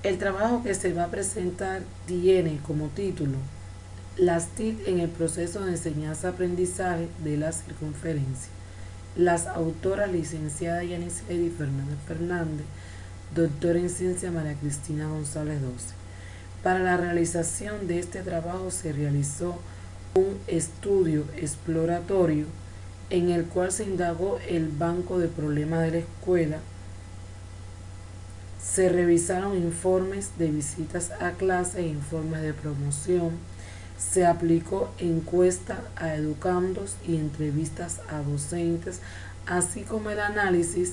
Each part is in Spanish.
El trabajo que se va a presentar tiene como título las TIC en el proceso de enseñanza-aprendizaje de la circunferencia. Las autoras licenciada Yanisleidi Fernández Fernández, doctora en ciencia María Cristina González Doce. Para la realización de este trabajo se realizó un estudio exploratorio en el cual se indagó el banco de problemas de la escuela, se revisaron informes de visitas a clase e informes de promoción, se aplicó encuesta a educandos y entrevistas a docentes, así como el análisis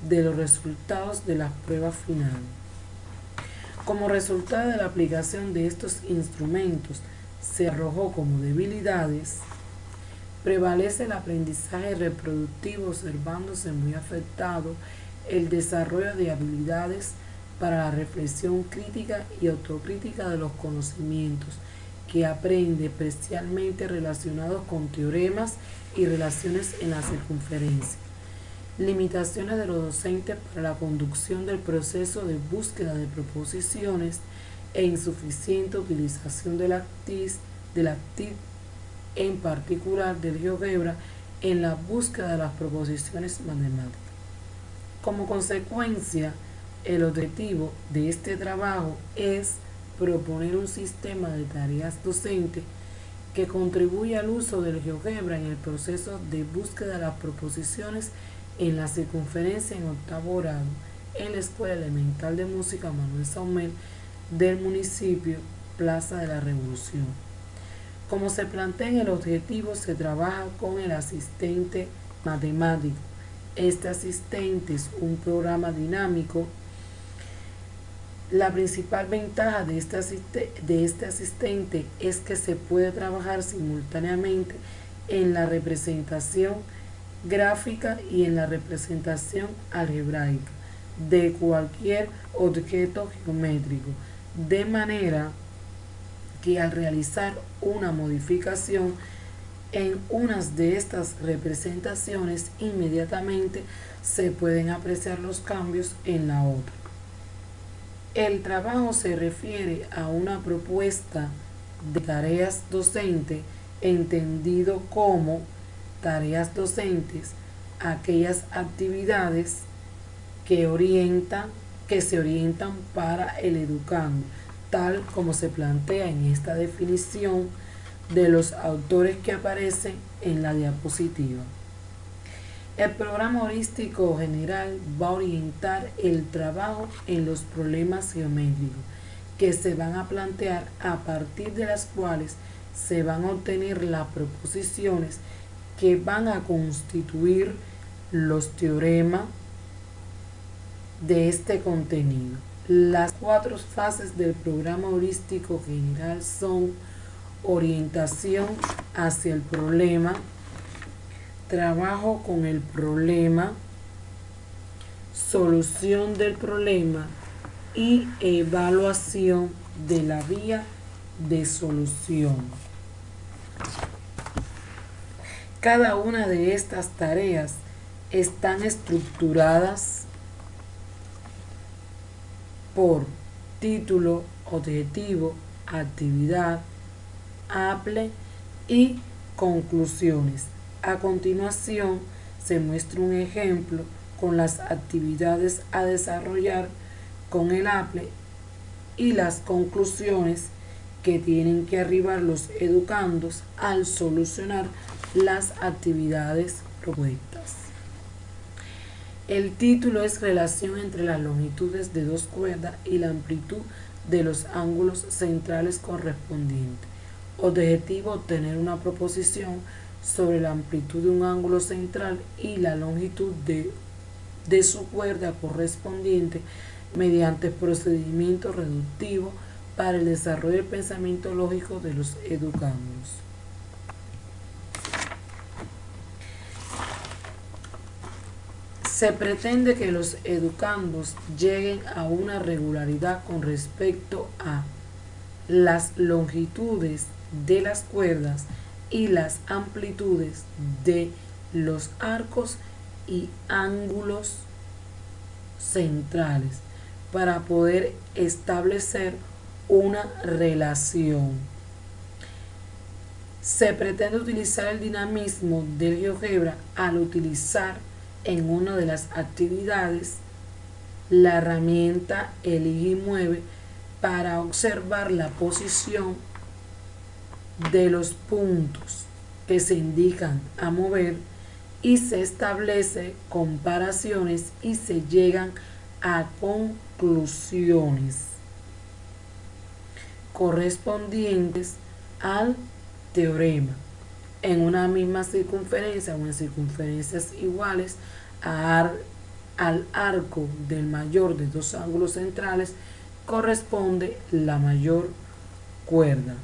de los resultados de las pruebas finales. Como resultado de la aplicación de estos instrumentos, se arrojó como debilidades: prevalece el aprendizaje reproductivo, observándose muy afectado el desarrollo de habilidades para la reflexión crítica y autocrítica de los conocimientos que aprende, especialmente relacionados con teoremas y relaciones en la circunferencia. Limitaciones de los docentes para la conducción del proceso de búsqueda de proposiciones e insuficiente utilización de la TIC, en particular del GeoGebra, en la búsqueda de las proposiciones matemáticas. Como consecuencia, el objetivo de este trabajo es proponer un sistema de tareas docentes que contribuya al uso del GeoGebra en el proceso de búsqueda de las proposiciones en la circunferencia en octavo grado en la Escuela Elemental de Música Manuel Saumel del municipio Plaza de la Revolución. Como se plantea en el objetivo, se trabaja con el asistente matemático. Este asistente es un programa dinámico. La principal ventaja de este asistente es que se puede trabajar simultáneamente en la representación gráfica y en la representación algebraica de cualquier objeto geométrico, de manera que al realizar una modificación en unas de estas representaciones, inmediatamente se pueden apreciar los cambios en la otra. El trabajo se refiere a una propuesta de tareas docentes, entendido como tareas docentes aquellas actividades que se orientan para el educando, tal como se plantea en esta definición de los autores que aparecen en la diapositiva. El programa holístico general va a orientar el trabajo en los problemas geométricos que se van a plantear, a partir de las cuales se van a obtener las proposiciones que van a constituir los teoremas de este contenido. Las 4 fases del programa holístico general son: orientación hacia el problema, trabajo con el problema, solución del problema y evaluación de la vía de solución. Cada una de estas tareas están estructuradas por título, objetivo, actividad, aple y conclusiones. A continuación se muestra un ejemplo con las actividades a desarrollar con el aple y las conclusiones que tienen que arribar los educandos al solucionar las actividades propuestas. El título es Relación entre las longitudes de dos cuerdas y la amplitud de los ángulos centrales correspondientes. Objetivo: obtener una proposición sobre la amplitud de un ángulo central y la longitud de su cuerda correspondiente mediante procedimiento reductivo para el desarrollo del pensamiento lógico de los educandos. Se pretende que los educandos lleguen a una regularidad con respecto a las longitudes de las cuerdas y las amplitudes de los arcos y ángulos centrales. para poder establecer una relación. Se pretende utilizar el dinamismo del GeoGebra al utilizar en una de las actividades la herramienta Elige y Mueve para observar la posición de los puntos que se indican a mover y se establece comparaciones y se llegan a conclusiones correspondientes al teorema en una misma circunferencia o en circunferencias iguales al arco del mayor de dos ángulos centrales corresponde la mayor cuerda.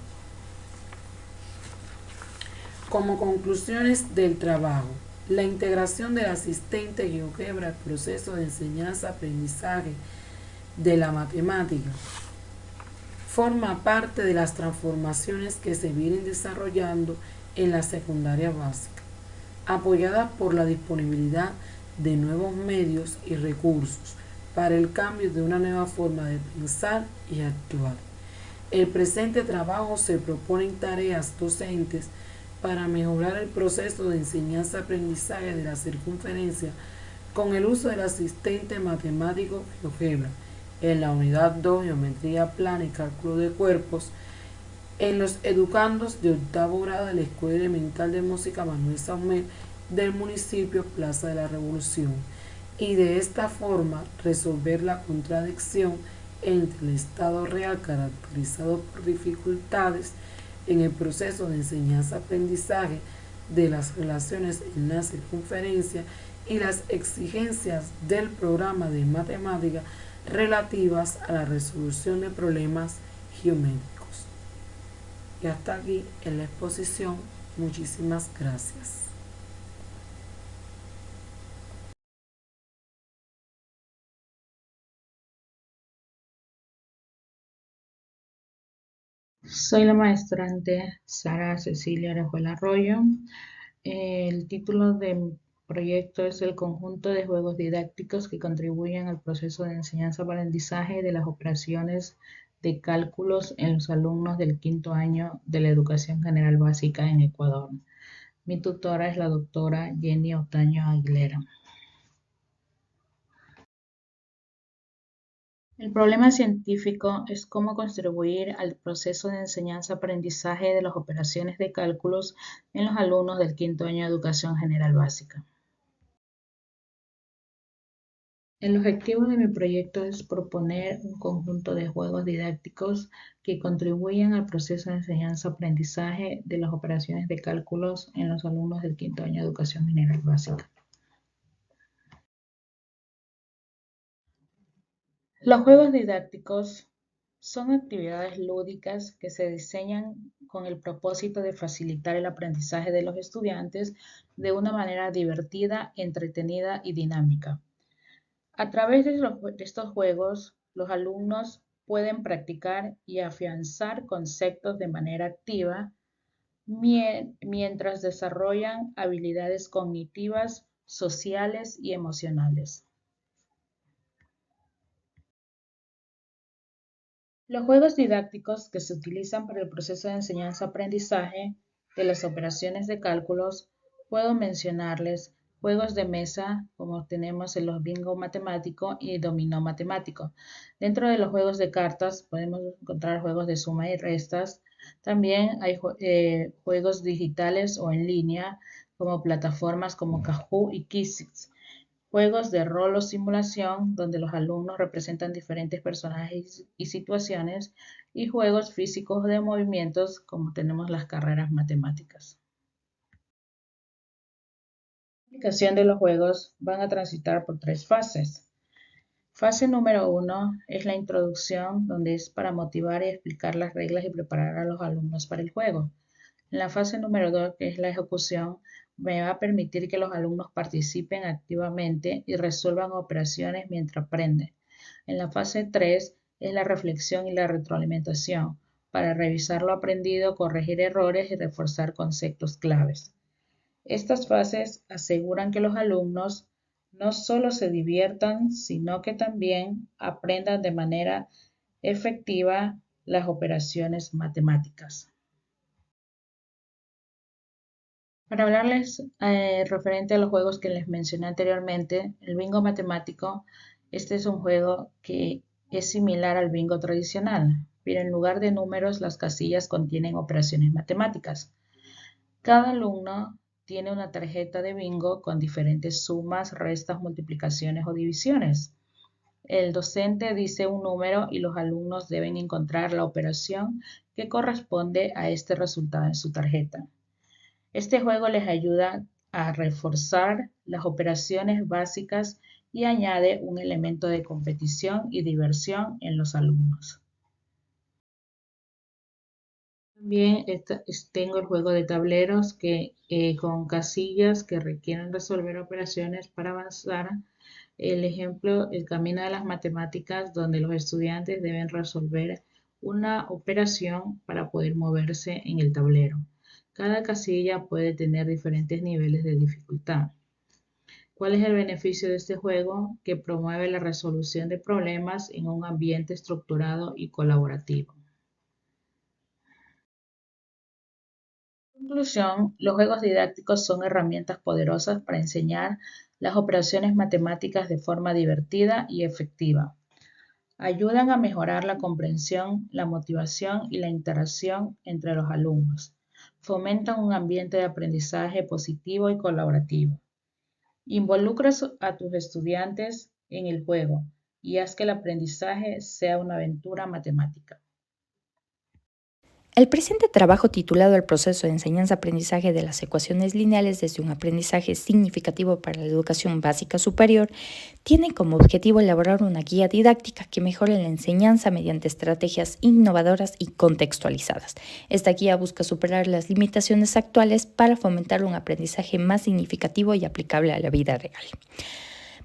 Como conclusiones del trabajo, la integración del asistente GeoGebra al proceso de enseñanza-aprendizaje de la matemática forma parte de las transformaciones que se vienen desarrollando en la secundaria básica, apoyada por la disponibilidad de nuevos medios y recursos para el cambio de una nueva forma de pensar y actuar. El presente trabajo se proponen tareas docentes para mejorar el proceso de enseñanza-aprendizaje de la circunferencia con el uso del asistente matemático GeoGebra en la unidad 2 Geometría Plana y Cálculo de Cuerpos en los educandos de octavo grado de la Escuela Elemental de Música Manuel Saumet del municipio Plaza de la Revolución y de esta forma resolver la contradicción entre el estado real caracterizado por dificultades en el proceso de enseñanza-aprendizaje de las relaciones en la circunferencia y las exigencias del programa de matemática relativas a la resolución de problemas geométricos. Y hasta aquí en la exposición. Muchísimas gracias. Soy la maestrante Sara Cecilia Orejuela Arroyo. El título de mi proyecto es el conjunto de juegos didácticos que contribuyen al proceso de enseñanza-aprendizaje de las operaciones de cálculos en los alumnos del quinto año de la educación general básica en Ecuador. Mi tutora es la doctora Jenny Otaño Aguilera. El problema científico es cómo contribuir al proceso de enseñanza-aprendizaje de las operaciones de cálculos en los alumnos del quinto año de educación general básica. El objetivo de mi proyecto es proponer un conjunto de juegos didácticos que contribuyan al proceso de enseñanza-aprendizaje de las operaciones de cálculos en los alumnos del quinto año de educación general básica. Los juegos didácticos son actividades lúdicas que se diseñan con el propósito de facilitar el aprendizaje de los estudiantes de una manera divertida, entretenida y dinámica. A través de estos juegos, los alumnos pueden practicar y afianzar conceptos de manera activa mientras desarrollan habilidades cognitivas, sociales y emocionales. Los juegos didácticos que se utilizan para el proceso de enseñanza-aprendizaje de las operaciones de cálculos, puedo mencionarles juegos de mesa, como tenemos en los bingo matemático y dominó matemático. Dentro de los juegos de cartas podemos encontrar juegos de suma y restas. También hay juegos digitales o en línea, como plataformas como Kahoot y Quizix. Juegos de rol o simulación, donde los alumnos representan diferentes personajes y situaciones, y juegos físicos de movimientos, como tenemos las carreras matemáticas. La aplicación de los juegos van a transitar por 3 fases. Fase número 1 es la introducción, donde es para motivar y explicar las reglas y preparar a los alumnos para el juego. En la fase número 2, que es la ejecución, me va a permitir que los alumnos participen activamente y resuelvan operaciones mientras aprenden. En la fase 3 es la reflexión y la retroalimentación, para revisar lo aprendido, corregir errores y reforzar conceptos claves. Estas fases aseguran que los alumnos no solo se diviertan, sino que también aprendan de manera efectiva las operaciones matemáticas. Para hablarles referente a los juegos que les mencioné anteriormente, el bingo matemático, este es un juego que es similar al bingo tradicional, pero en lugar de números las casillas contienen operaciones matemáticas. Cada alumno tiene una tarjeta de bingo con diferentes sumas, restas, multiplicaciones o divisiones. El docente dice un número y los alumnos deben encontrar la operación que corresponde a este resultado en su tarjeta. Este juego les ayuda a reforzar las operaciones básicas y añade un elemento de competición y diversión en los alumnos. También tengo el juego de tableros con casillas que requieren resolver operaciones para avanzar. El ejemplo, el camino de las matemáticas, donde los estudiantes deben resolver una operación para poder moverse en el tablero. Cada casilla puede tener diferentes niveles de dificultad. ¿Cuál es el beneficio de este juego? Que promueve la resolución de problemas en un ambiente estructurado y colaborativo. En conclusión, los juegos didácticos son herramientas poderosas para enseñar las operaciones matemáticas de forma divertida y efectiva. Ayudan a mejorar la comprensión, la motivación y la interacción entre los alumnos. Fomentan un ambiente de aprendizaje positivo y colaborativo. Involucra a tus estudiantes en el juego y haz que el aprendizaje sea una aventura matemática. El presente trabajo, titulado El proceso de enseñanza-aprendizaje de las ecuaciones lineales desde un aprendizaje significativo para la educación básica superior, tiene como objetivo elaborar una guía didáctica que mejore la enseñanza mediante estrategias innovadoras y contextualizadas. Esta guía busca superar las limitaciones actuales para fomentar un aprendizaje más significativo y aplicable a la vida real.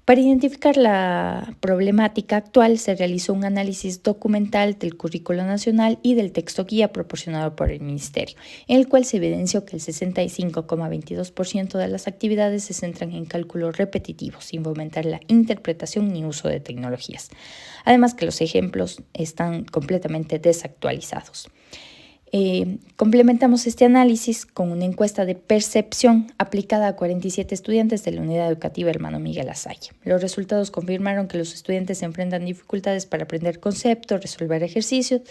Para identificar la problemática actual, se realizó un análisis documental del currículo nacional y del texto guía proporcionado por el Ministerio, en el cual se evidenció que el 65,22% de las actividades se centran en cálculos repetitivos, sin fomentar la interpretación ni uso de tecnologías. Además que los ejemplos están completamente desactualizados. Complementamos este análisis con una encuesta de percepción aplicada a 47 estudiantes de la Unidad Educativa Hermano Miguel Azalle. Los resultados confirmaron que los estudiantes enfrentan dificultades para aprender conceptos, resolver ejercicios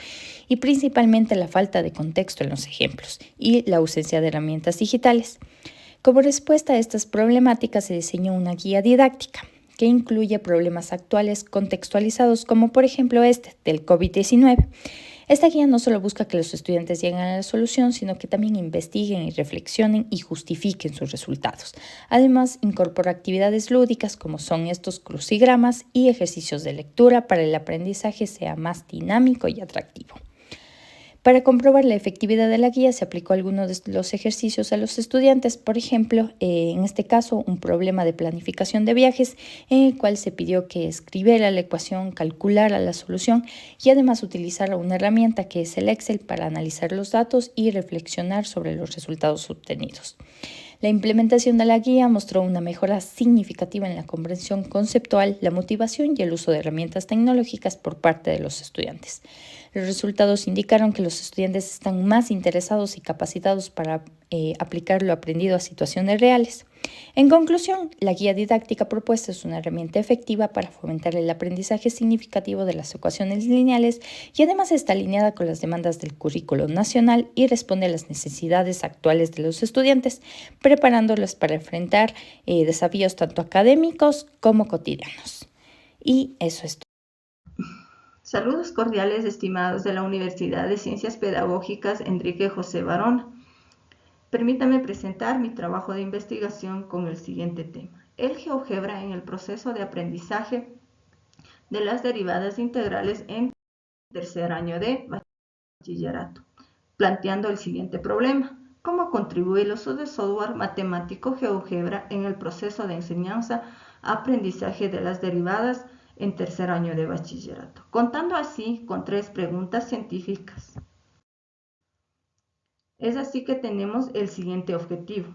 y principalmente la falta de contexto en los ejemplos y la ausencia de herramientas digitales. Como respuesta a estas problemáticas se diseñó una guía didáctica que incluye problemas actuales contextualizados como por ejemplo este del COVID-19. Esta guía no solo busca que los estudiantes lleguen a la solución, sino que también investiguen y reflexionen y justifiquen sus resultados. Además, incorpora actividades lúdicas como son estos crucigramas y ejercicios de lectura para que el aprendizaje sea más dinámico y atractivo. Para comprobar la efectividad de la guía se aplicó algunos de los ejercicios a los estudiantes, por ejemplo, en este caso un problema de planificación de viajes en el cual se pidió que escribiera la ecuación, calculara la solución y además utilizara una herramienta que es el Excel para analizar los datos y reflexionar sobre los resultados obtenidos. La implementación de la guía mostró una mejora significativa en la comprensión conceptual, la motivación y el uso de herramientas tecnológicas por parte de los estudiantes. Los resultados indicaron que los estudiantes están más interesados y capacitados para aplicar lo aprendido a situaciones reales. En conclusión, la guía didáctica propuesta es una herramienta efectiva para fomentar el aprendizaje significativo de las ecuaciones lineales y además está alineada con las demandas del currículo nacional y responde a las necesidades actuales de los estudiantes, preparándolos para enfrentar desafíos tanto académicos como cotidianos. Y eso es todo. Saludos cordiales, estimados de la Universidad de Ciencias Pedagógicas Enrique José Barona. Permítame presentar mi trabajo de investigación con el siguiente tema: el GeoGebra en el proceso de aprendizaje de las derivadas integrales en tercer año de bachillerato, planteando el siguiente problema: ¿cómo contribuye el uso de software matemático GeoGebra en el proceso de enseñanza-aprendizaje de las derivadas en tercer año de bachillerato? Contando así con 3 preguntas científicas. Es así que tenemos el siguiente objetivo: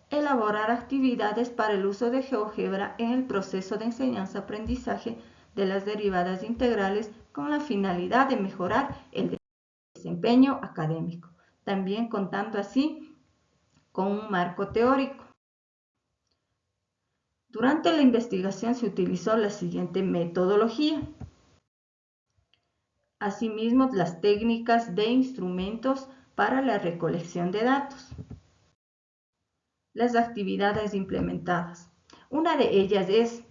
elaborar actividades para el uso de GeoGebra en el proceso de enseñanza-aprendizaje de las derivadas integrales con la finalidad de mejorar el desempeño académico, también contando así con un marco teórico. Durante la investigación se utilizó la siguiente metodología. Asimismo, las técnicas de instrumentos para la recolección de datos. Las actividades implementadas. Una de ellas es,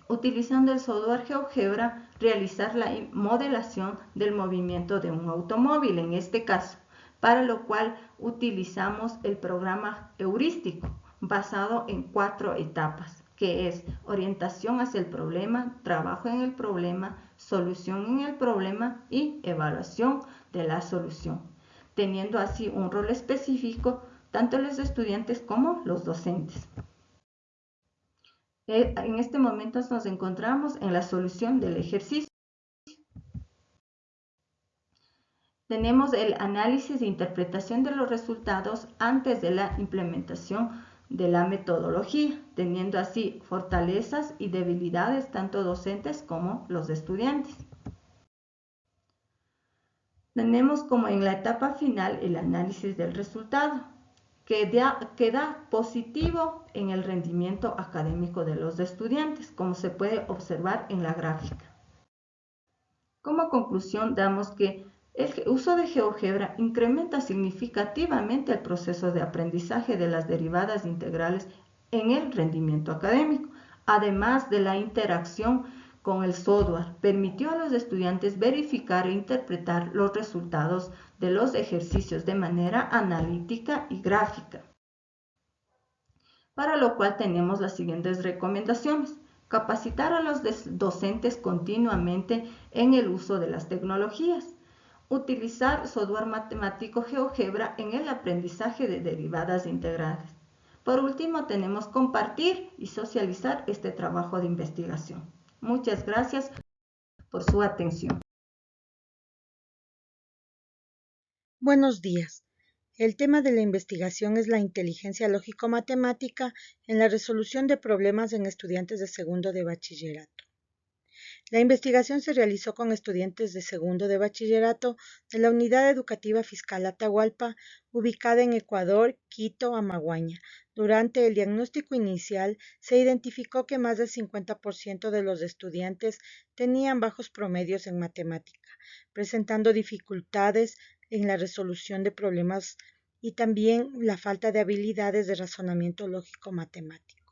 utilizando el software GeoGebra, realizar la modelación del movimiento de un automóvil, en este caso, para lo cual utilizamos el programa heurístico, basado en 4 etapas, que es orientación hacia el problema, trabajo en el problema, solución en el problema y evaluación de la solución, teniendo así un rol específico tanto los estudiantes como los docentes. En este momento nos encontramos en la solución del ejercicio. Tenemos el análisis e interpretación de los resultados antes de la implementación de la metodología, teniendo así fortalezas y debilidades tanto docentes como los estudiantes. Tenemos como en la etapa final el análisis del resultado, que da positivo en el rendimiento académico de los estudiantes, como se puede observar en la gráfica. Como conclusión, damos que el uso de GeoGebra incrementa significativamente el proceso de aprendizaje de las derivadas integrales en el rendimiento académico, además de la interacción con el software. Permitió a los estudiantes verificar e interpretar los resultados de los ejercicios de manera analítica y gráfica, para lo cual tenemos las siguientes recomendaciones. Capacitar a los docentes continuamente en el uso de las tecnologías. Utilizar software matemático GeoGebra en el aprendizaje de derivadas integrales. Por último, tenemos compartir y socializar este trabajo de investigación. Muchas gracias por su atención. Buenos días. El tema de la investigación es la inteligencia lógico-matemática en la resolución de problemas en estudiantes de segundo de bachillerato. La investigación se realizó con estudiantes de segundo de bachillerato de la Unidad Educativa Fiscal Atahualpa, ubicada en Ecuador, Quito, Amaguaña. Durante el diagnóstico inicial, se identificó que más del 50% de los estudiantes tenían bajos promedios en matemática, presentando dificultades en la resolución de problemas y también la falta de habilidades de razonamiento lógico-matemático.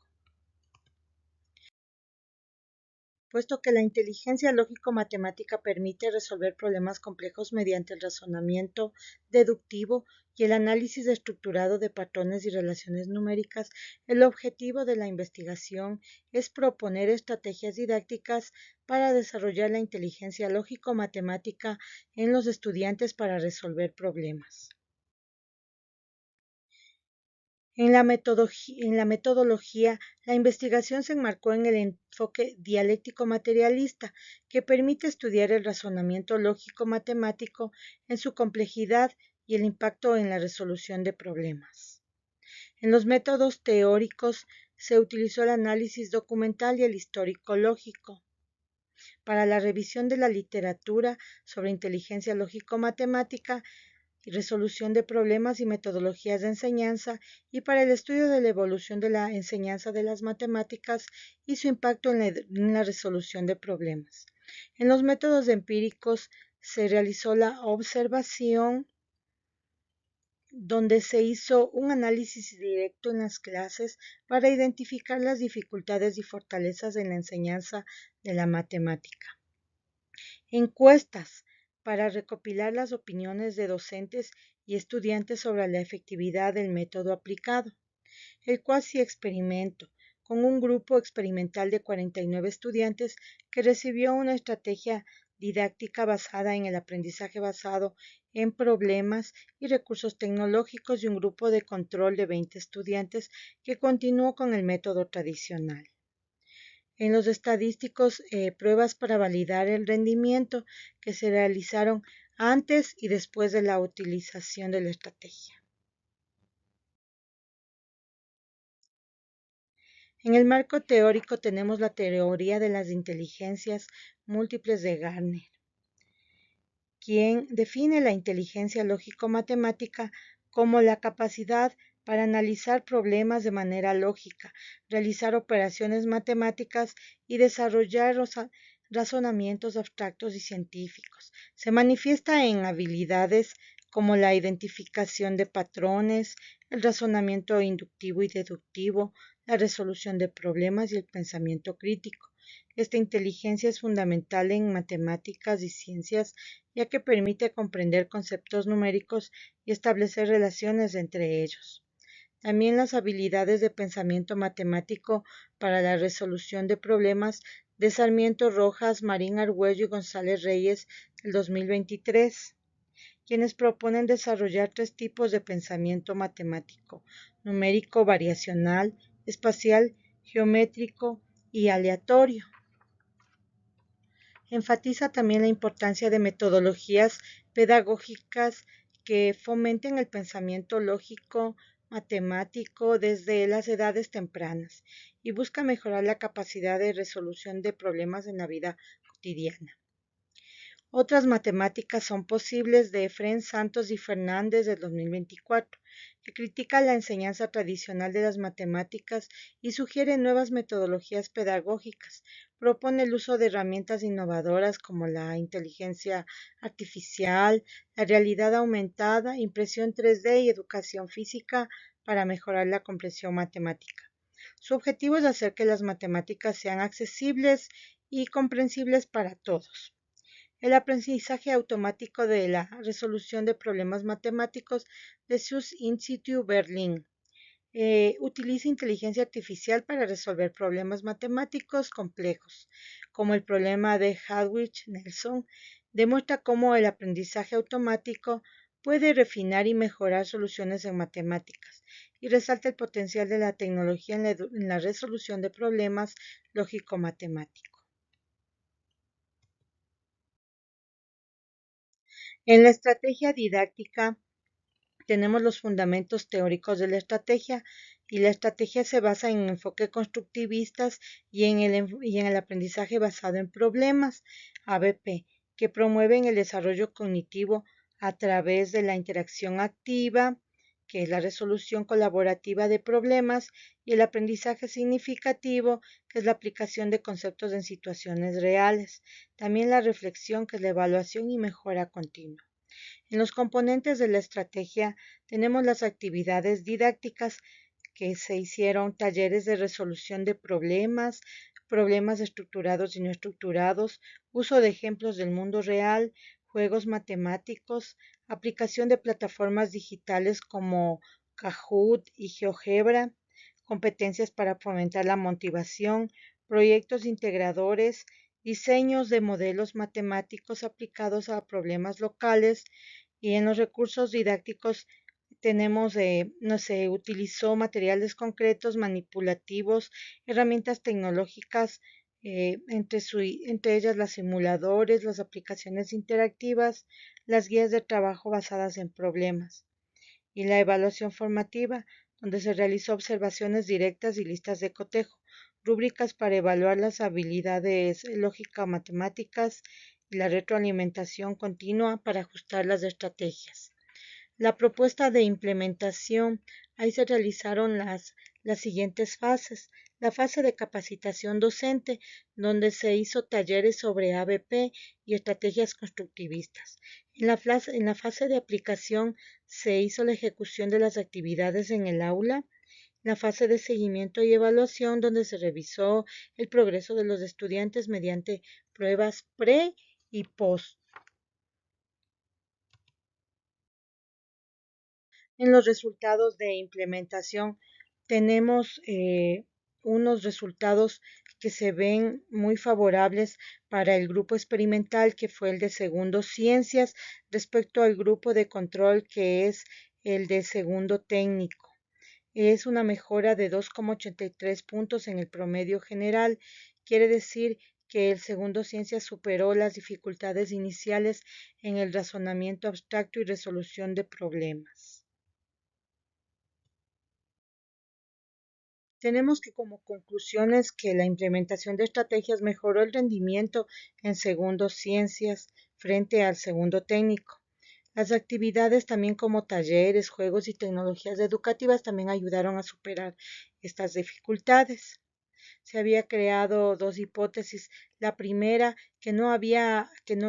Puesto que la inteligencia lógico-matemática permite resolver problemas complejos mediante el razonamiento deductivo y el análisis estructurado de patrones y relaciones numéricas, el objetivo de la investigación es proponer estrategias didácticas para desarrollar la inteligencia lógico-matemática en los estudiantes para resolver problemas. En la metodología, la investigación se enmarcó en el enfoque dialéctico-materialista, que permite estudiar el razonamiento lógico-matemático en su complejidad y el impacto en la resolución de problemas. En los métodos teóricos se utilizó el análisis documental y el histórico-lógico. Para la revisión de la literatura sobre inteligencia lógico-matemática, y resolución de problemas y metodologías de enseñanza, y para el estudio de la evolución de la enseñanza de las matemáticas y su impacto en la resolución de problemas. En los métodos empíricos se realizó la observación, donde se hizo un análisis directo en las clases para identificar las dificultades y fortalezas en la enseñanza de la matemática. Encuestas para recopilar las opiniones de docentes y estudiantes sobre la efectividad del método aplicado. El cuasi experimento, con un grupo experimental de 49 estudiantes que recibió una estrategia didáctica basada en el aprendizaje basado en problemas y recursos tecnológicos, y un grupo de control de 20 estudiantes que continuó con el método tradicional. En los estadísticos, pruebas para validar el rendimiento que se realizaron antes y después de la utilización de la estrategia. En el marco teórico tenemos la teoría de las inteligencias múltiples de Gardner, quien define la inteligencia lógico-matemática como la capacidad para analizar problemas de manera lógica, realizar operaciones matemáticas y desarrollar razonamientos abstractos y científicos. Se manifiesta en habilidades como la identificación de patrones, el razonamiento inductivo y deductivo, la resolución de problemas y el pensamiento crítico. Esta inteligencia es fundamental en matemáticas y ciencias, ya que permite comprender conceptos numéricos y establecer relaciones entre ellos. También las habilidades de pensamiento matemático para la resolución de problemas de Sarmiento Rojas, Marín Argüello y González Reyes del 2023, quienes proponen desarrollar 3 tipos de pensamiento matemático: numérico, variacional, espacial, geométrico y aleatorio. Enfatiza también la importancia de metodologías pedagógicas que fomenten el pensamiento lógico matemático desde las edades tempranas y busca mejorar la capacidad de resolución de problemas en la vida cotidiana. Otras matemáticas son posibles, de Efrén Santos y Fernández del 2024, que critica la enseñanza tradicional de las matemáticas y sugiere nuevas metodologías pedagógicas. Propone el uso de herramientas innovadoras como la inteligencia artificial, la realidad aumentada, impresión 3D y educación física para mejorar la comprensión matemática. Su objetivo es hacer que las matemáticas sean accesibles y comprensibles para todos. El aprendizaje automático de la resolución de problemas matemáticos de SUS-Institut Berlin utiliza inteligencia artificial para resolver problemas matemáticos complejos, como el problema de Hartwig-Nelson. Demuestra cómo el aprendizaje automático puede refinar y mejorar soluciones en matemáticas, y resalta el potencial de la tecnología en la resolución de problemas lógico-matemáticos. En la estrategia didáctica tenemos los fundamentos teóricos de la estrategia, y la estrategia se basa en enfoques constructivistas y en el aprendizaje basado en problemas, ABP, que promueven el desarrollo cognitivo a través de la interacción activa, que es la resolución colaborativa de problemas, y el aprendizaje significativo, que es la aplicación de conceptos en situaciones reales. También la reflexión, que es la evaluación y mejora continua. En los componentes de la estrategia tenemos las actividades didácticas, que se hicieron talleres de resolución de problemas, problemas estructurados y no estructurados, uso de ejemplos del mundo real, juegos matemáticos, aplicación de plataformas digitales como Kahoot y GeoGebra, competencias para fomentar la motivación, proyectos integradores, diseños de modelos matemáticos aplicados a problemas locales. Y en los recursos didácticos tenemos, no sé, utilizó materiales concretos, manipulativos, herramientas tecnológicas, entre ellas los simuladores, las aplicaciones interactivas, las guías de trabajo basadas en problemas, y la evaluación formativa, donde se realizó observaciones directas y listas de cotejo, rúbricas para evaluar las habilidades lógico-matemáticas y la retroalimentación continua para ajustar las estrategias. La propuesta de implementación, ahí se realizaron las siguientes fases. La fase de capacitación docente, donde se hizo talleres sobre ABP y estrategias constructivistas. En la fase de aplicación se hizo la ejecución de las actividades en el aula. La fase de seguimiento y evaluación, donde se revisó el progreso de los estudiantes mediante pruebas pre y post. En los resultados de implementación tenemos unos resultados que se ven muy favorables para el grupo experimental, que fue el de segundo ciencias, respecto al grupo de control, que es el de segundo técnico. Es una mejora de 2,83 puntos en el promedio general. Quiere decir que el segundo ciencias superó las dificultades iniciales en el razonamiento abstracto y resolución de problemas. tenemos que como conclusiones que la implementación de estrategias mejoró el rendimiento en segundo ciencias frente al segundo técnico. Las actividades también como talleres, juegos y tecnologías educativas también ayudaron a superar estas dificultades. Se había creado dos hipótesis. La primera, que no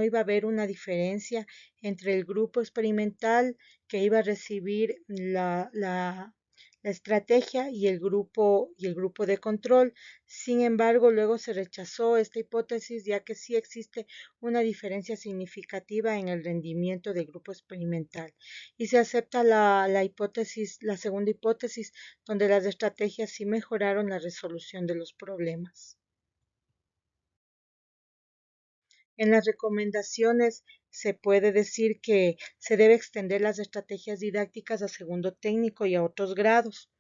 iba a haber una diferencia entre el grupo experimental que iba a recibir la estrategia y el grupo de control. Sin embargo, luego se rechazó esta hipótesis ya que sí existe una diferencia significativa en el rendimiento del grupo experimental y se acepta la segunda hipótesis, donde las estrategias sí mejoraron la resolución de los problemas. En las recomendaciones se puede decir que se debe extender las estrategias didácticas a segundo técnico y a otros grados,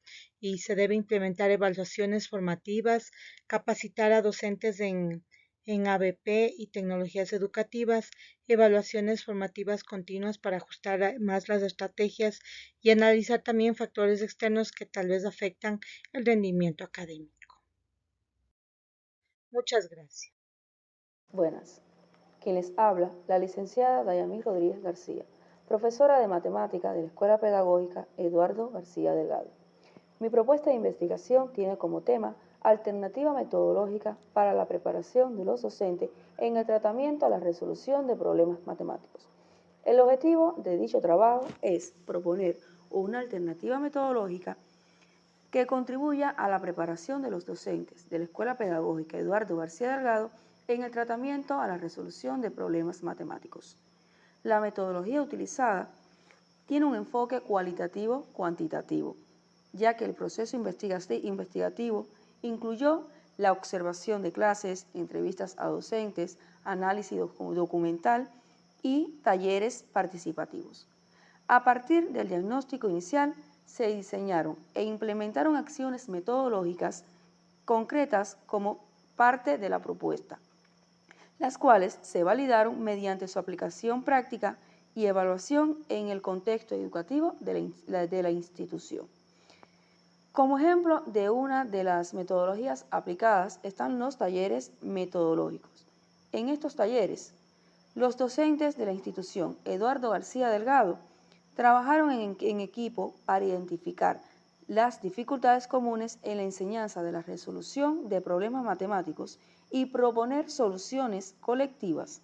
y se debe implementar evaluaciones formativas, capacitar a docentes en ABP y tecnologías educativas, evaluaciones formativas continuas para ajustar más las estrategias y analizar también factores externos que tal vez afectan el rendimiento académico. Muchas gracias. Buenas. Quien les habla, la licenciada Dayamí Rodríguez García, profesora de matemática de la Escuela Pedagógica Eduardo García Delgado. Mi propuesta de investigación tiene como tema alternativa metodológica para la preparación de los docentes en el tratamiento a la resolución de problemas matemáticos. El objetivo de dicho trabajo es proponer una alternativa metodológica que contribuya a la preparación de los docentes de la Escuela Pedagógica Eduardo García Delgado en el tratamiento a la resolución de problemas matemáticos. La metodología utilizada tiene un enfoque cualitativo-cuantitativo, ya que el proceso investigativo incluyó la observación de clases, entrevistas a docentes, análisis documental y talleres participativos. A partir del diagnóstico inicial, se diseñaron e implementaron acciones metodológicas concretas como parte de la propuesta, las cuales se validaron mediante su aplicación práctica y evaluación en el contexto educativo de la institución. Como ejemplo de una de las metodologías aplicadas están los talleres metodológicos. En estos talleres, los docentes de la institución Eduardo García Delgado trabajaron en equipo para identificar las dificultades comunes en la enseñanza de la resolución de problemas matemáticos y proponer soluciones colectivas.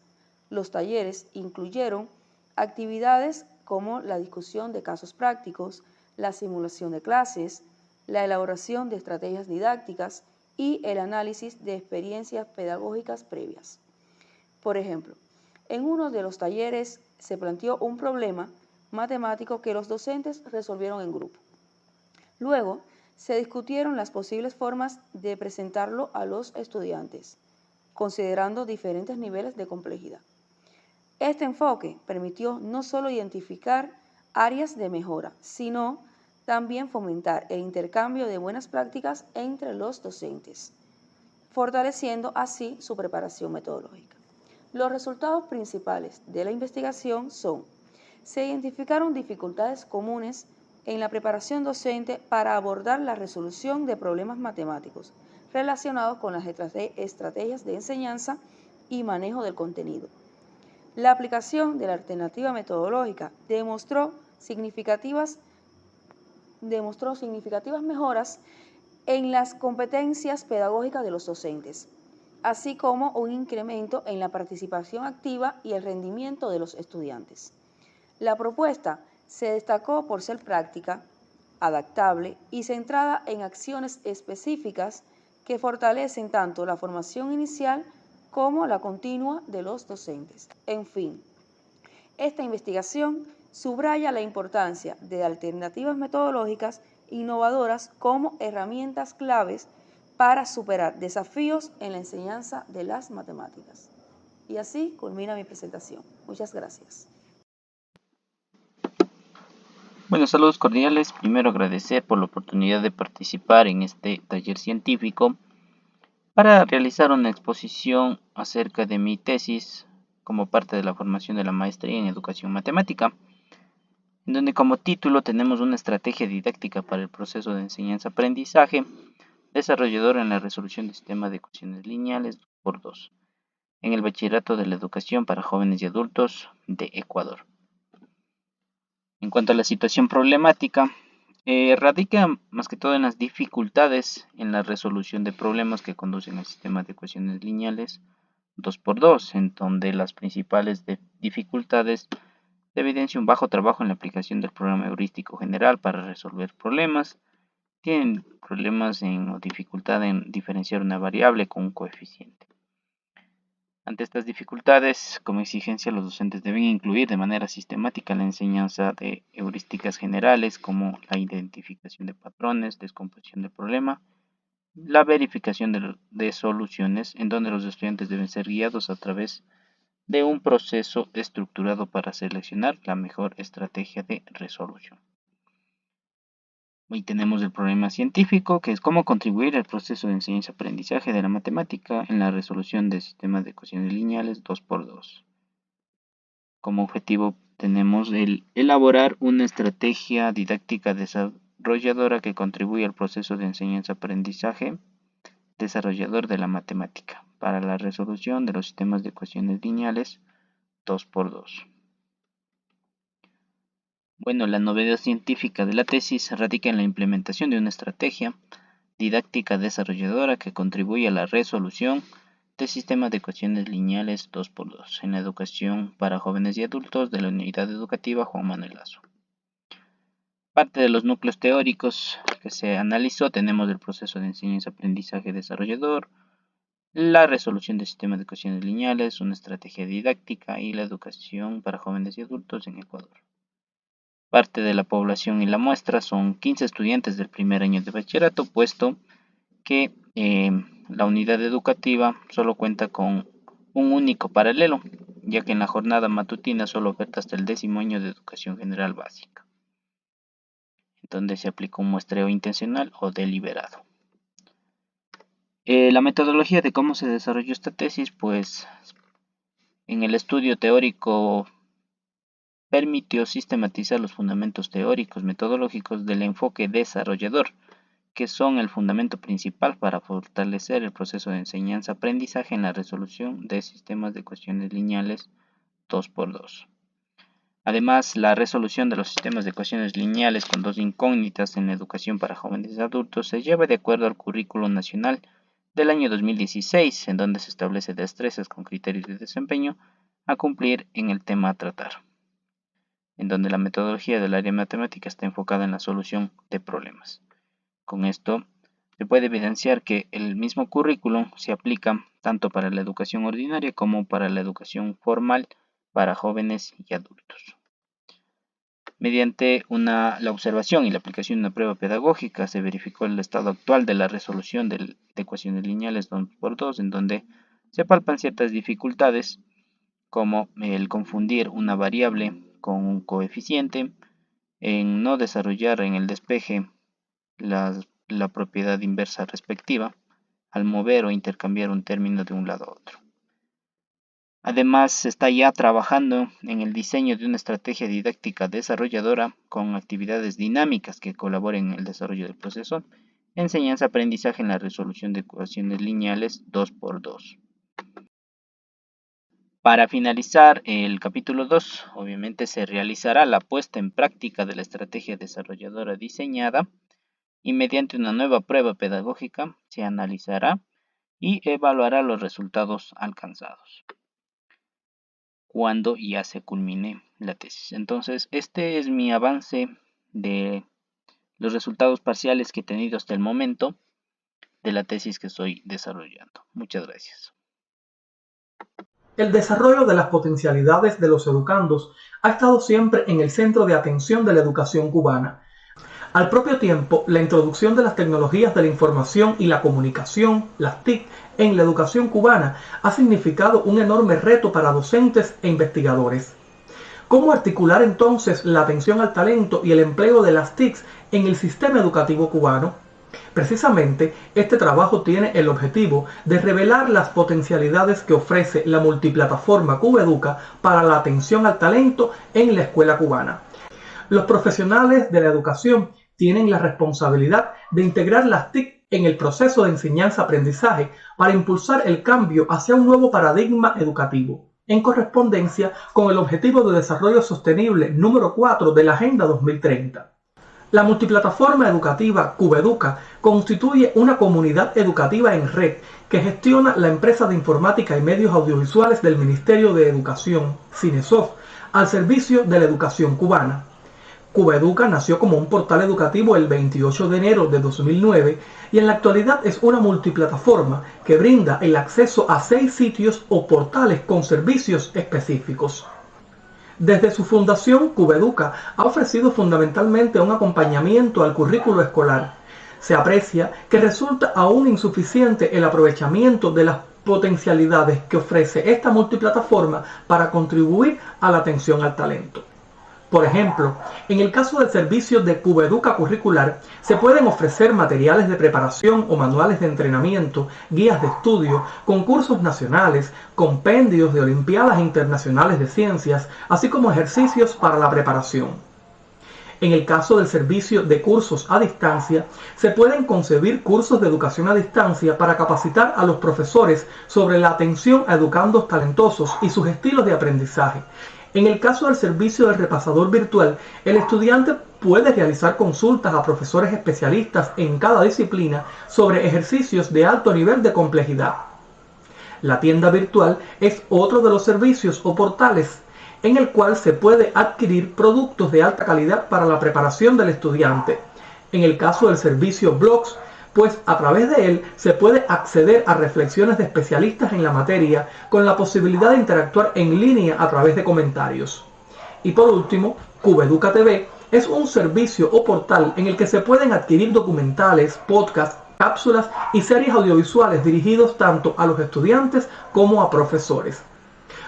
Los talleres incluyeron actividades como la discusión de casos prácticos, la simulación de clases, la elaboración de estrategias didácticas y el análisis de experiencias pedagógicas previas. Por ejemplo, en uno de los talleres se planteó un problema matemático que los docentes resolvieron en grupo. Luego, se discutieron las posibles formas de presentarlo a los estudiantes, considerando diferentes niveles de complejidad. Este enfoque permitió no solo identificar áreas de mejora, sino también fomentar el intercambio de buenas prácticas entre los docentes, fortaleciendo así su preparación metodológica. Los resultados principales de la investigación son: se identificaron dificultades comunes en la preparación docente para abordar la resolución de problemas matemáticos relacionados con las estrategias de enseñanza y manejo del contenido. La aplicación de la alternativa metodológica demostró significativas mejoras en las competencias pedagógicas de los docentes, así como un incremento en la participación activa y el rendimiento de los estudiantes. La propuesta se destacó por ser práctica, adaptable y centrada en acciones específicas que fortalecen tanto la formación inicial como la continua de los docentes. En fin, esta investigación subraya la importancia de alternativas metodológicas innovadoras como herramientas claves para superar desafíos en la enseñanza de las matemáticas. Y así culmina mi presentación. Muchas gracias. Bueno, saludos cordiales. Primero agradecer por la oportunidad de participar en este taller científico para realizar una exposición acerca de mi tesis como parte de la formación de la maestría en educación matemática, en donde como título tenemos una estrategia didáctica para el proceso de enseñanza-aprendizaje, desarrollador en la resolución de sistemas de ecuaciones lineales 2x2, en el Bachillerato de la Educación para Jóvenes y Adultos de Ecuador. En cuanto a la situación problemática, radica más que todo en las dificultades en la resolución de problemas que conducen al sistema de ecuaciones lineales 2x2, en donde las principales dificultades se evidencia un bajo trabajo en la aplicación del programa heurístico general para resolver problemas. Tienen problemas o dificultad en diferenciar una variable con un coeficiente. Ante estas dificultades, como exigencia, los docentes deben incluir de manera sistemática la enseñanza de heurísticas generales como la identificación de patrones, descomposición del problema, la verificación de soluciones, en donde los estudiantes deben ser guiados a través de un proceso estructurado para seleccionar la mejor estrategia de resolución. Hoy tenemos el problema científico, que es cómo contribuir al proceso de enseñanza-aprendizaje de la matemática en la resolución de sistemas de ecuaciones lineales 2x2. Como objetivo tenemos el elaborar una estrategia didáctica desarrolladora que contribuya al proceso de enseñanza-aprendizaje desarrollador de la matemática para la resolución de los sistemas de ecuaciones lineales 2x2. Bueno, la novedad científica de la tesis radica en la implementación de una estrategia didáctica desarrolladora que contribuye a la resolución de sistemas de ecuaciones lineales 2x2 en la educación para jóvenes y adultos de la Unidad Educativa Juan Manuel Lasso. Parte de los núcleos teóricos que se analizó tenemos el proceso de enseñanza-aprendizaje desarrollador, la resolución de sistemas de ecuaciones lineales, una estrategia didáctica y la educación para jóvenes y adultos en Ecuador. Parte de la población y la muestra son 15 estudiantes del primer año de bachillerato, puesto que la unidad educativa solo cuenta con un único paralelo, ya que en la jornada matutina solo oferta hasta el 10º año de educación general básica, donde se aplica un muestreo intencional o deliberado. La metodología de cómo se desarrolló esta tesis, pues en el estudio teórico permitió sistematizar los fundamentos teóricos metodológicos del enfoque desarrollador, que son el fundamento principal para fortalecer el proceso de enseñanza-aprendizaje en la resolución de sistemas de ecuaciones lineales 2x2. Además, la resolución de los sistemas de ecuaciones lineales con dos incógnitas en la educación para jóvenes y adultos se lleva de acuerdo al currículo nacional del año 2016, en donde se establece destrezas con criterios de desempeño a cumplir en el tema a tratar, en donde la metodología del área matemática está enfocada en la solución de problemas. Con esto, se puede evidenciar que el mismo currículum se aplica tanto para la educación ordinaria como para la educación formal para jóvenes y adultos. Mediante la observación y la aplicación de una prueba pedagógica se verificó el estado actual de la resolución de ecuaciones lineales 2x2, en donde se palpan ciertas dificultades como el confundir una variable con un coeficiente, en no desarrollar en el despeje la propiedad inversa respectiva al mover o intercambiar un término de un lado a otro. Además, se está ya trabajando en el diseño de una estrategia didáctica desarrolladora con actividades dinámicas que colaboren en el desarrollo del proceso, enseñanza-aprendizaje en la resolución de ecuaciones lineales 2x2. Para finalizar el capítulo 2, obviamente se realizará la puesta en práctica de la estrategia desarrolladora diseñada y mediante una nueva prueba pedagógica se analizará y evaluará los resultados alcanzados cuando ya se culmine la tesis. Entonces, este es mi avance de los resultados parciales que he tenido hasta el momento de la tesis que estoy desarrollando. Muchas gracias. El desarrollo de las potencialidades de los educandos ha estado siempre en el centro de atención de la educación cubana. Al propio tiempo, la introducción de las tecnologías de la información y la comunicación, las TIC, en la educación cubana ha significado un enorme reto para docentes e investigadores. ¿Cómo articular entonces la atención al talento y el empleo de las TIC en el sistema educativo cubano? Precisamente, este trabajo tiene el objetivo de revelar las potencialidades que ofrece la multiplataforma CubaEduca para la atención al talento en la escuela cubana. Los profesionales de la educación tienen la responsabilidad de integrar las TIC en el proceso de enseñanza-aprendizaje para impulsar el cambio hacia un nuevo paradigma educativo, en correspondencia con el Objetivo de Desarrollo Sostenible número 4 de la Agenda 2030. La multiplataforma educativa Cubeduca constituye una comunidad educativa en red que gestiona la empresa de informática y medios audiovisuales del Ministerio de Educación, Cinesoft, al servicio de la educación cubana. Cubeduca nació como un portal educativo el 28 de enero de 2009 y en la actualidad es una multiplataforma que brinda el acceso a 6 sitios o portales con servicios específicos. Desde su fundación, Cubeduca ha ofrecido fundamentalmente un acompañamiento al currículo escolar. Se aprecia que resulta aún insuficiente el aprovechamiento de las potencialidades que ofrece esta multiplataforma para contribuir a la atención al talento. Por ejemplo, en el caso del servicio de Cubeduca curricular, se pueden ofrecer materiales de preparación o manuales de entrenamiento, guías de estudio, concursos nacionales, compendios de olimpiadas internacionales de ciencias, así como ejercicios para la preparación. En el caso del servicio de cursos a distancia, se pueden concebir cursos de educación a distancia para capacitar a los profesores sobre la atención a educandos talentosos y sus estilos de aprendizaje. En el caso del servicio de repasador virtual, el estudiante puede realizar consultas a profesores especialistas en cada disciplina sobre ejercicios de alto nivel de complejidad. La tienda virtual es otro de los servicios o portales en el cual se puede adquirir productos de alta calidad para la preparación del estudiante. En el caso del servicio Blogs, pues a través de él se puede acceder a reflexiones de especialistas en la materia con la posibilidad de interactuar en línea a través de comentarios. Y por último, Cubeduca TV es un servicio o portal en el que se pueden adquirir documentales, podcasts, cápsulas y series audiovisuales dirigidos tanto a los estudiantes como a profesores.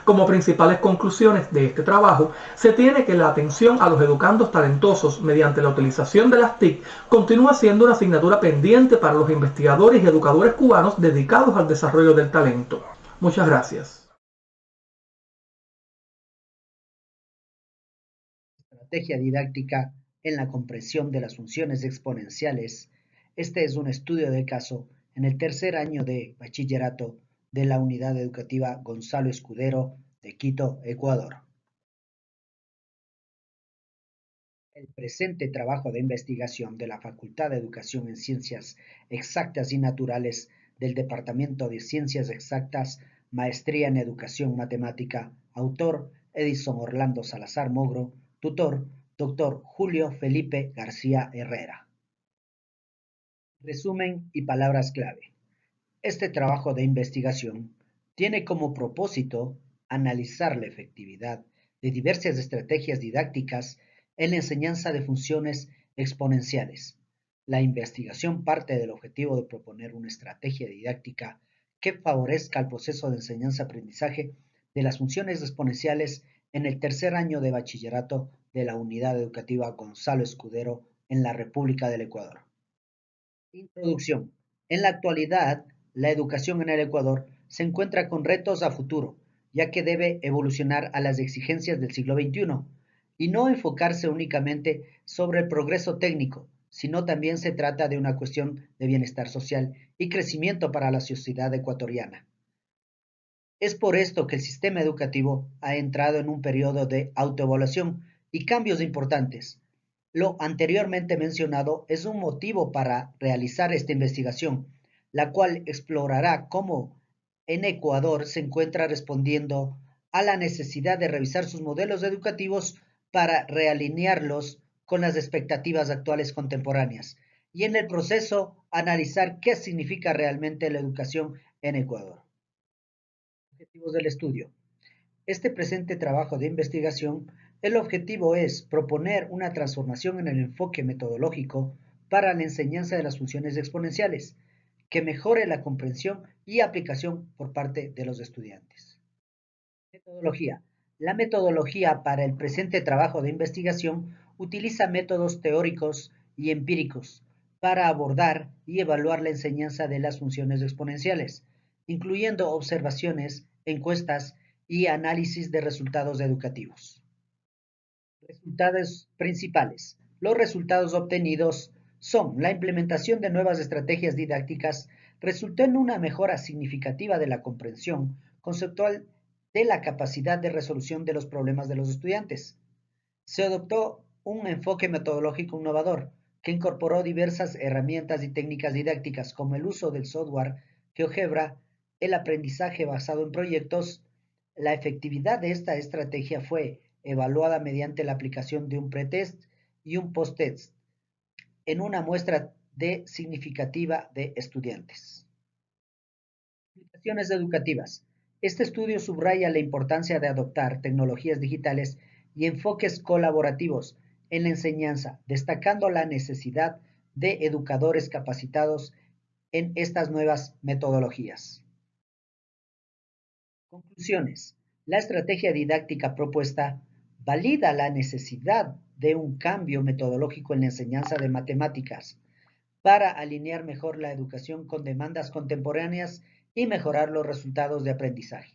Como principales conclusiones de este trabajo, se tiene que la atención a los educandos talentosos mediante la utilización de las TIC continúa siendo una asignatura pendiente para los investigadores y educadores cubanos dedicados al desarrollo del talento. Muchas gracias. Estrategia didáctica en la comprensión de las funciones exponenciales. Este es un estudio de caso en el tercer año de bachillerato de la Unidad Educativa Gonzalo Escudero de Quito, Ecuador. El presente trabajo de investigación de la Facultad de Educación en Ciencias Exactas y Naturales del Departamento de Ciencias Exactas, Maestría en Educación Matemática, autor Edison Orlando Salazar Mogro, tutor Dr. Julio Felipe García Herrera. Resumen y palabras clave. Este trabajo de investigación tiene como propósito analizar la efectividad de diversas estrategias didácticas en la enseñanza de funciones exponenciales. La investigación parte del objetivo de proponer una estrategia didáctica que favorezca el proceso de enseñanza-aprendizaje de las funciones exponenciales en el tercer año de bachillerato de la Unidad Educativa Gonzalo Escudero en la República del Ecuador. Introducción. En la actualidad, la educación en el Ecuador se encuentra con retos a futuro, ya que debe evolucionar a las exigencias del siglo XXI y no enfocarse únicamente sobre el progreso técnico, sino también se trata de una cuestión de bienestar social y crecimiento para la sociedad ecuatoriana. Es por esto que el sistema educativo ha entrado en un periodo de autoevaluación y cambios importantes. Lo anteriormente mencionado es un motivo para realizar esta investigación, la cual explorará cómo en Ecuador se encuentra respondiendo a la necesidad de revisar sus modelos educativos para realinearlos con las expectativas actuales contemporáneas y en el proceso analizar qué significa realmente la educación en Ecuador. Objetivos del estudio. Este presente trabajo de investigación, el objetivo es proponer una transformación en el enfoque metodológico para la enseñanza de las funciones exponenciales, que mejore la comprensión y aplicación por parte de los estudiantes. Metodología. La metodología para el presente trabajo de investigación utiliza métodos teóricos y empíricos para abordar y evaluar la enseñanza de las funciones exponenciales, incluyendo observaciones, encuestas y análisis de resultados educativos. Resultados principales. Los resultados obtenidos son la implementación de nuevas estrategias didácticas resultó en una mejora significativa de la comprensión conceptual de la capacidad de resolución de los problemas de los estudiantes. Se adoptó un enfoque metodológico innovador que incorporó diversas herramientas y técnicas didácticas como el uso del software GeoGebra, el aprendizaje basado en proyectos. La efectividad de esta estrategia fue evaluada mediante la aplicación de un pretest y un post-test en una muestra significativa de estudiantes. Aplicaciones educativas. Este estudio subraya la importancia de adoptar tecnologías digitales y enfoques colaborativos en la enseñanza, destacando la necesidad de educadores capacitados en estas nuevas metodologías. Conclusiones. La estrategia didáctica propuesta valida la necesidad de un cambio metodológico en la enseñanza de matemáticas para alinear mejor la educación con demandas contemporáneas y mejorar los resultados de aprendizaje.